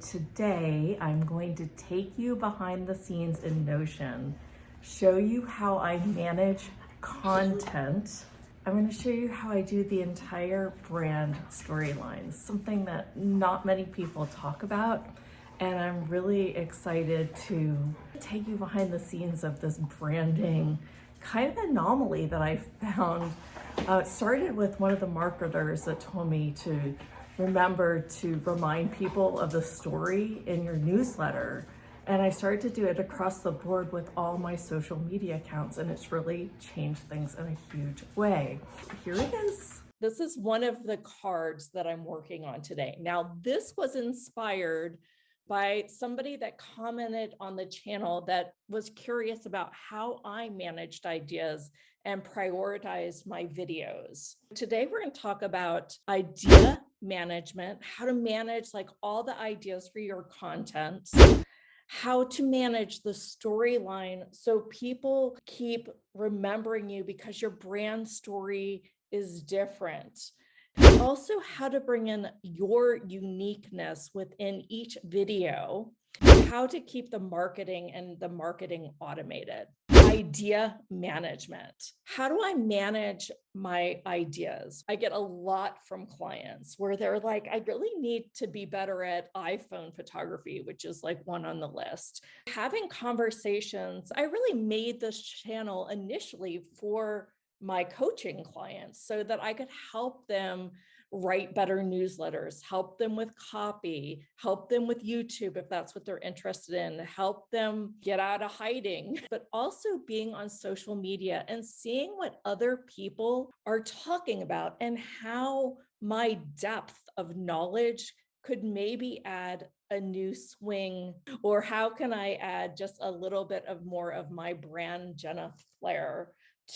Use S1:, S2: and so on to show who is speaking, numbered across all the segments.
S1: Today, I'm going to take you behind the scenes in Notion, show you how I manage content. I'm going to show you how I do the entire brand storylines, something that not many people talk about. And I'm really excited to take you behind the scenes of this branding kind of anomaly that I found. It started with one of the marketers that told me to remember to remind people of the story in your newsletter. And I started to do it across the board with all my social media accounts, and it's really changed things in a huge way. Here it is. This is one of the cards that I'm working on today. Now, this was inspired by somebody that commented on the channel that was curious about how I managed ideas and prioritized my videos. Today, we're going to talk about idea management, how to manage like all the ideas for your content, how to manage the storyline so people keep remembering you because your brand story is different. Also, how to bring in your uniqueness within each video, how to keep the marketing and the marketing automated. Idea management. How do I manage my ideas? I get a lot from clients where they're like, I really need to be better at iPhone photography, which is like one on the list. Having conversations, I really made this channel initially for my coaching clients so that I could help them write better newsletters, help them with copy, help them with YouTube if that's what they're interested in, help them get out of hiding, but also being on social media and seeing what other people are talking about and how my depth of knowledge could maybe add a new swing, or how can I add just a little bit of more of my brand Jeneth flair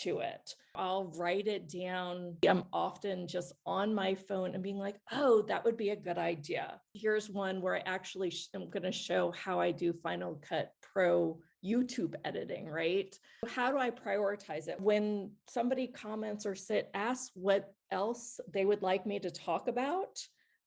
S1: to it. I'll write it down. I'm often just on my phone and being like, oh, that would be a good idea. Here's one where I actually am going to show how I do Final Cut Pro YouTube editing, right? How do I prioritize it? When somebody comments or asks what else they would like me to talk about,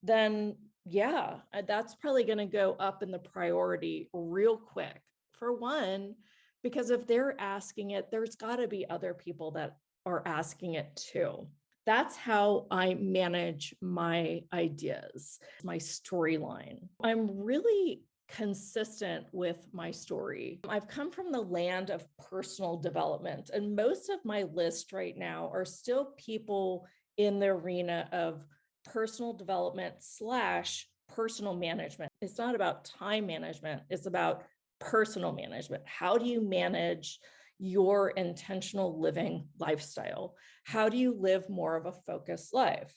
S1: then yeah, that's probably going to go up in the priority real quick. For one, because if they're asking it, there's got to be other people that are asking it too. That's how I manage my ideas, my storyline. I'm really consistent with my story. I've come from the land of personal development, and most of my list right now are still people in the arena of personal development / personal management. It's not about time management, it's about personal management. How do you manage your intentional living lifestyle? How do you live more of a focused life?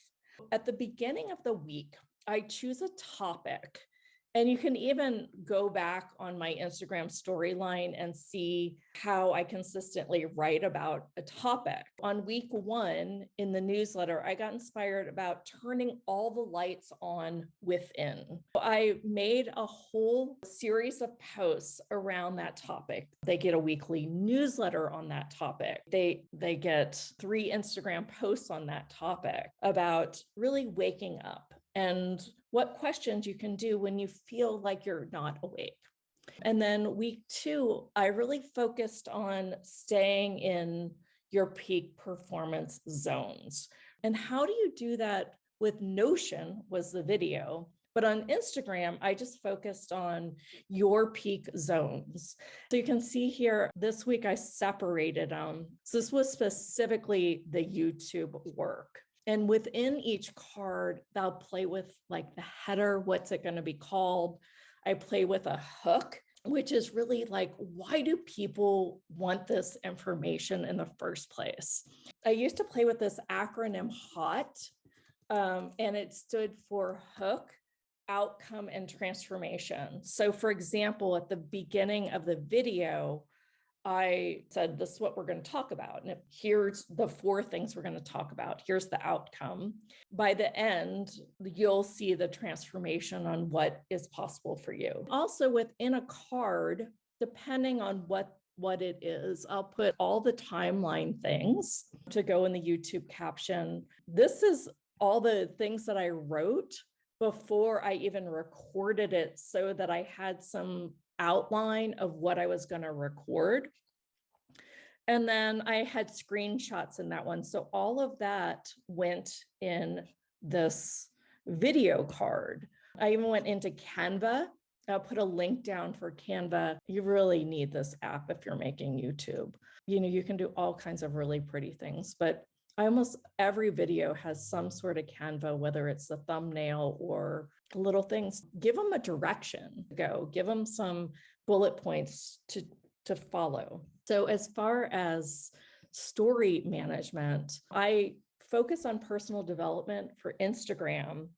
S1: At the beginning of the week, I choose a topic. And you can even go back on my Instagram storyline and see how I consistently write about a topic. On week 1 in the newsletter, I got inspired about turning all the lights on within. I made a whole series of posts around that topic. They get a weekly newsletter on that topic. They get 3 Instagram posts on that topic about really waking up and what questions you can do when you feel like you're not awake. And then week 2, I really focused on staying in your peak performance zones. And how do you do that with Notion was the video. But on Instagram, I just focused on your peak zones. So you can see here, this week I separated them. So this was specifically the YouTube work. And within each card, they'll play with like the header, what's it going to be called? I play with a hook, which is really like, why do people want this information in the first place? I used to play with this acronym Haute, and it stood for hook, outcome, and transformation. So for example, at the beginning of the video, I said, this is what we're going to talk about. And here's the 4 things we're going to talk about. Here's the outcome. By the end, you'll see the transformation on what is possible for you. Also within a card, depending on what it is, I'll put all the timeline things to go in the YouTube caption. This is all the things that I wrote before I even recorded it so that I had some outline of what I was going to record. And then I had screenshots in that one. So all of that went in this video card. I even went into Canva. I'll put a link down for Canva. You really need this app if you're making YouTube. You can do all kinds of really pretty things, but almost every video has some sort of Canva, whether it's the thumbnail or little things. Give them a direction to go, give them some bullet points to follow. So as far as story management, I focus on personal development for Instagram,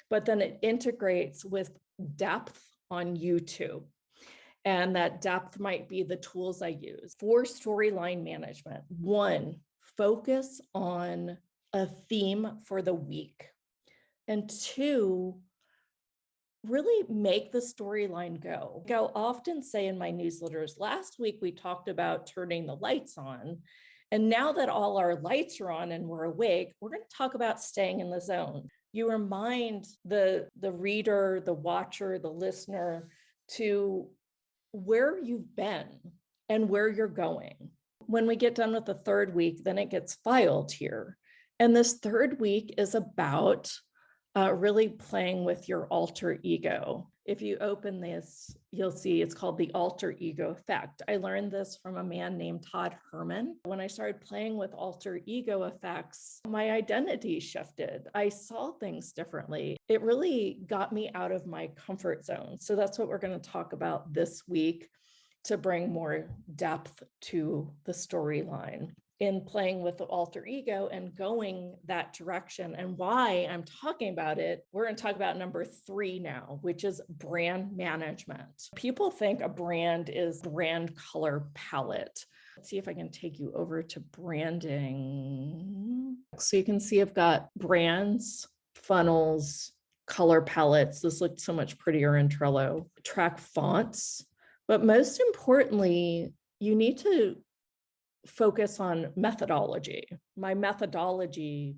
S1: but then it integrates with depth on YouTube. And that depth might be the tools I use for storyline management. 1, focus on a theme for the week. And 2, really make the storyline go. I'll often say in my newsletters, last week we talked about turning the lights on. And now that all our lights are on and we're awake, we're going to talk about staying in the zone. You remind the reader, the watcher, the listener to where you've been and where you're going. When we get done with the 3rd week, then it gets filed here. And this 3rd week is about really playing with your alter ego. If you open this, you'll see it's called the alter ego effect. I learned this from a man named Todd Herman. When I started playing with alter ego effects, my identity shifted. I saw things differently. It really got me out of my comfort zone. So that's what we're going to talk about this week to bring more depth to the storyline in playing with the alter ego and going that direction. And why I'm talking about it, we're going to talk about number 3 now, which is brand management. People think a brand is brand color palette. Let's see if I can take you over to branding. So you can see I've got brands, funnels, color palettes. This looks so much prettier in Trello. Track fonts. But most importantly, you need to focus on methodology. My methodology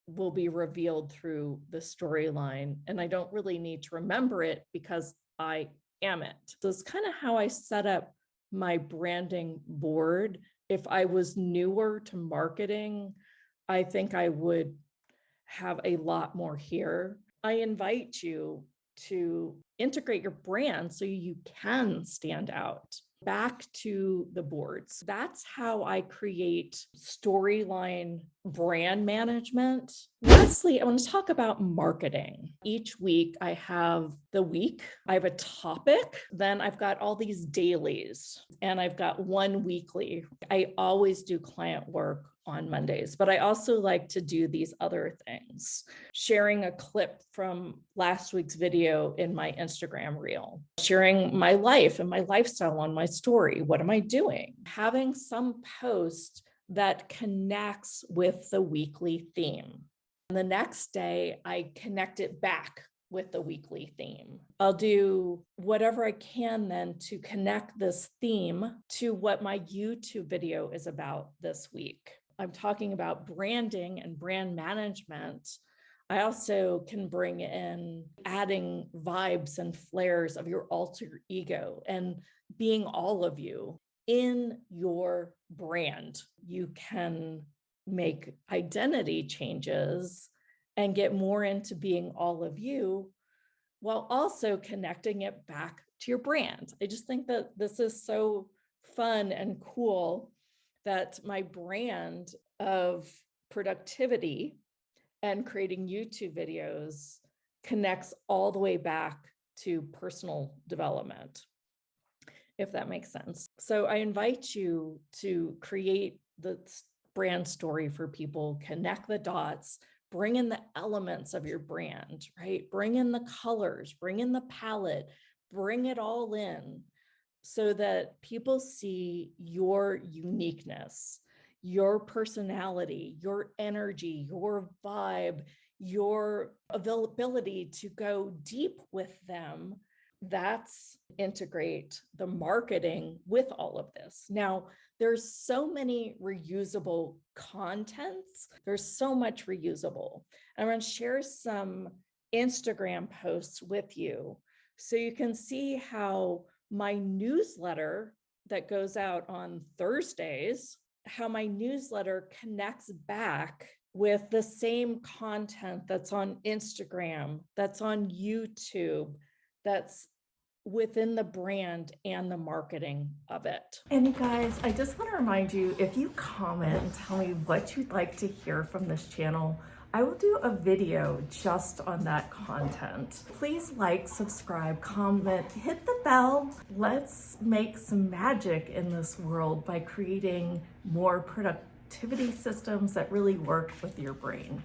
S1: will be revealed through the storyline, and I don't really need to remember it because I am it. So it's kind of how I set up my branding board. If I was newer to marketing, I think I would have a lot more here. I invite you to integrate your brand so you can stand out. Back to the boards. That's how I create storyline brand management. Lastly, I want to talk about marketing. Each week I have the week, I have a topic, then I've got all these dailies, and I've got one weekly. I always do client work on Mondays, but I also like to do these other things. Sharing a clip from last week's video in my Instagram reel, sharing my life and my lifestyle on my story. What am I doing? Having some post that connects with the weekly theme. And the next day, I connect it back with the weekly theme. I'll do whatever I can then to connect this theme to what my YouTube video is about this week. I'm talking about branding and brand management. I also can bring in adding vibes and flares of your alter ego and being all of you in your brand. You can make identity changes and get more into being all of you while also connecting it back to your brand. I just think that this is so fun and cool that my brand of productivity and creating YouTube videos connects all the way back to personal development, if that makes sense. So I invite you to create the brand story for people, connect the dots, bring in the elements of your brand, right? Bring in the colors, bring in the palette, bring it all in so that people see your uniqueness, your personality, your energy, your vibe, your availability to go deep with them. That's integrate the marketing with all of this. Now, there's so many reusable contents. There's so much reusable. I'm going to share some Instagram posts with you. So you can see how my newsletter that goes out on Thursdays, how my newsletter connects back with the same content that's on Instagram, that's on YouTube, that's within the brand and the marketing of it. And you guys, I just want to remind you, if you comment and tell me what you'd like to hear from this channel, I will do a video just on that content. Please like, subscribe, comment, hit the bell. Let's make some magic in this world by creating more productivity systems that really work with your brain.